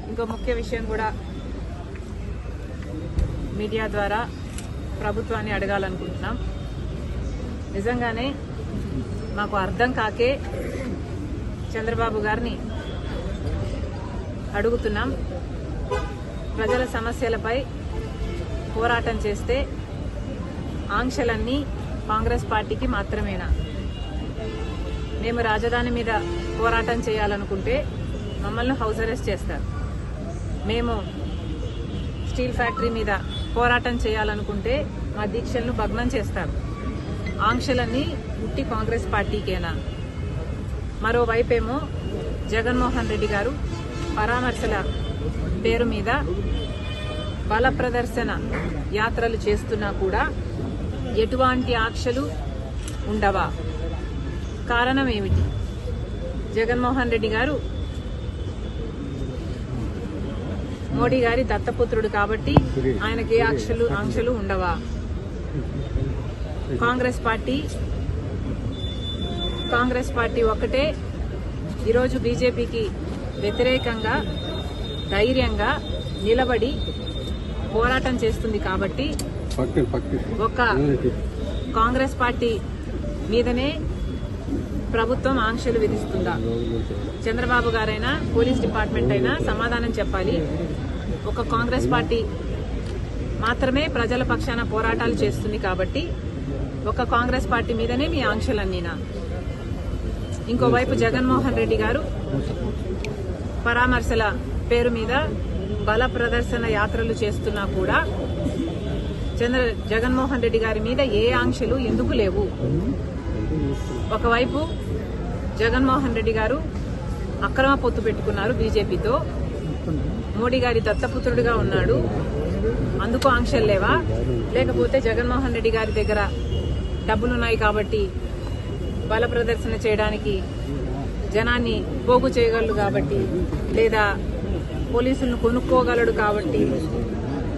ఇంకో ముఖ్య విషయం కూడా మీడియా ద్వారా ప్రభుత్వాన్ని అడగాలనుకుంటున్నాం. నిజంగానే మాకు అర్థం కాకే చంద్రబాబు గారిని అడుగుతున్నాం. ప్రజల సమస్యలపై పోరాటం చేస్తే ఆంక్షలన్నీ కాంగ్రెస్ పార్టీకి మాత్రమేనా? మేము రాజధాని మీద పోరాటం చేయాలనుకుంటే మమ్మల్ని హౌస్ అరెస్ట్ చేస్తారు. మేము స్టీల్ ఫ్యాక్టరీ మీద పోరాటం చేయాలనుకుంటే మా దీక్షలను భగ్నం చేస్తారు. ఆంక్షలన్నీ ఉట్టి కాంగ్రెస్ పార్టీకేనా? మరోవైపేమో జగన్మోహన్ రెడ్డి గారు పరామర్శల పేరు మీద బల ప్రదర్శన యాత్రలు చేస్తున్నా కూడా ఎటువంటి ఆంక్షలు ఉండవా? కారణం ఏమిటి? జగన్మోహన్ రెడ్డి గారు మోడీ గారి దత్తపుత్రుడు కాబట్టి ఆయనకి ఏ ఆంక్షలు ఉండవా? కాంగ్రెస్ పార్టీ ఒక్కటే ఈరోజు బీజేపీకి వ్యతిరేకంగా ధైర్యంగా నిలబడి పోరాటం చేస్తుంది కాబట్టి ఒక కాంగ్రెస్ పార్టీ మీదనే ప్రభుత్వం ఆంక్షలు విధిస్తుందా? చంద్రబాబు గారైనా పోలీస్ డిపార్ట్మెంట్ అయినా సమాధానం చెప్పాలి. ఒక కాంగ్రెస్ పార్టీ మాత్రమే ప్రజల పక్షాన పోరాటాలు చేస్తుంది కాబట్టి ఒక కాంగ్రెస్ పార్టీ మీదనే మీ ఆంక్షలన్నీనా? ఇంకోవైపు జగన్మోహన్ రెడ్డి గారు పరామర్శల పేరు మీద బల ప్రదర్శన యాత్రలు చేస్తున్నా కూడా జగన్మోహన్ రెడ్డి గారి మీద ఏ ఆంక్షలు ఎందుకు లేవు? ఒకవైపు జగన్మోహన్ రెడ్డి గారు అక్రమ పొత్తు పెట్టుకున్నారు బీజేపీతో, మోడీ గారి దత్తపుత్రుడిగా ఉన్నాడు, అందుకు ఆంక్షలు లేవా? లేకపోతే జగన్మోహన్ రెడ్డి గారి దగ్గర డబ్బులున్నాయి కాబట్టి బల ప్రదర్శన చేయడానికి జనాన్ని పోగు చేయగలడు కాబట్టి, లేదా పోలీసులను కొనుక్కోగలడు కాబట్టి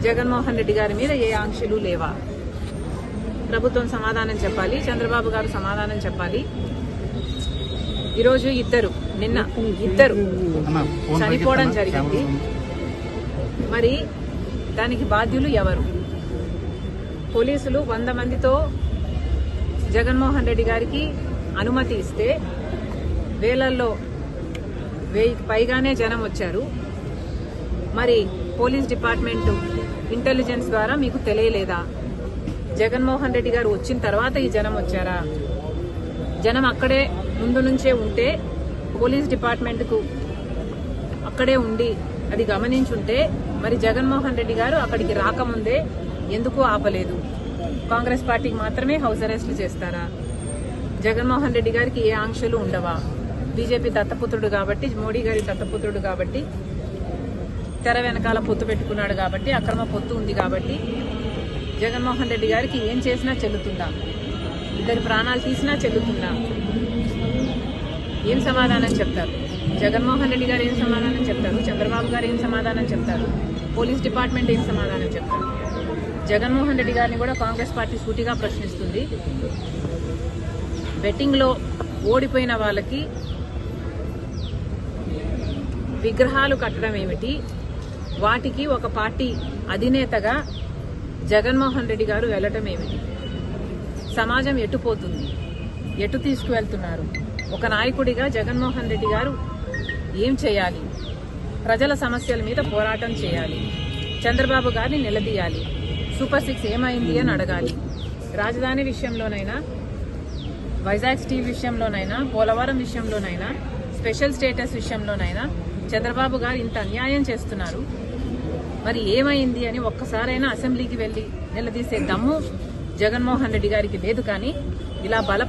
జగన్మోహన్ రెడ్డి గారి మీద ఏ ఆంక్షలు లేవా? ప్రభుత్వం సమాధానం చెప్పాలి, చంద్రబాబు గారు సమాధానం చెప్పాలి. ఈరోజు నిన్న ఇద్దరు చనిపోవడం జరిగింది. మరి దానికి బాధ్యులు ఎవరు? పోలీసులు 100 మందితో జగన్మోహన్ రెడ్డి గారికి అనుమతి ఇస్తే వేలల్లో 1000కి పైగానే జనం వచ్చారు. మరి పోలీస్ డిపార్ట్మెంట్ ఇంటెలిజెన్స్ ద్వారా మీకు తెలియలేదా? జగన్మోహన్ రెడ్డి గారు వచ్చిన తర్వాత ఈ జనం వచ్చారా? జనం అక్కడే ముందు నుంచే ఉంటే పోలీస్ డిపార్ట్మెంట్కు అక్కడే ఉండి అది గమనించుంటే మరి జగన్మోహన్ రెడ్డి గారు అక్కడికి రాకముందే ఎందుకు ఆపలేదు? కాంగ్రెస్ పార్టీకి మాత్రమే హౌస్ అరెస్టులు చేస్తారా? జగన్మోహన్ రెడ్డి గారికి ఏ ఆంక్షలు ఉండవా? బీజేపీ దత్తపుత్రుడు కాబట్టి, మోడీ గారి దత్తపుత్రుడు కాబట్టి, తెర వెనకాల పొత్తు పెట్టుకున్నాడు కాబట్టి, అక్రమ పొత్తు ఉంది కాబట్టి జగన్మోహన్ రెడ్డి గారికి ఏం చేసినా చెల్లుతుందా? ఇద్దరి ప్రాణాలు తీసినా చెల్లుతుందా? ఏం సమాధానం చెప్తారు? జగన్మోహన్ రెడ్డి గారు ఏం సమాధానం చెప్తారు? చంద్రబాబు గారు ఏం సమాధానం చెప్తారు? పోలీస్ డిపార్ట్మెంట్ ఏం సమాధానం చెప్తారు? జగన్మోహన్ రెడ్డి గారిని కూడా కాంగ్రెస్ పార్టీ సూటిగా ప్రశ్నిస్తుంది. బెట్టింగ్లో ఓడిపోయిన వాళ్ళకి విగ్రహాలు కట్టడం ఏమిటి? వాటికి ఒక పార్టీ అధినేతగా జగన్మోహన్ రెడ్డి గారు వెళ్లటం ఏమిటి? సమాజం ఎటుపోతుంది? ఎటు తీసుకువెళ్తున్నారు? ఒక నాయకుడిగా జగన్మోహన్ రెడ్డి గారు ఏం చేయాలి? ప్రజల సమస్యల మీద పోరాటం చేయాలి, చంద్రబాబు గారిని నిలదీయాలి, సూపర్ 6 ఏమైంది అని అడగాలి. రాజధాని విషయంలోనైనా, వైజాగ్ స్టీల్ విషయంలోనైనా, పోలవరం విషయంలోనైనా, స్పెషల్ స్టేటస్ విషయంలోనైనా చంద్రబాబు గారు ఇంత అన్యాయం చేస్తున్నారు. మరి ఏమైంది అని ఒక్కసారైనా అసెంబ్లీకి వెళ్లి నిలదీసే దమ్ము జగన్మోహన్ రెడ్డి గారికి లేదు. కానీ ఇలా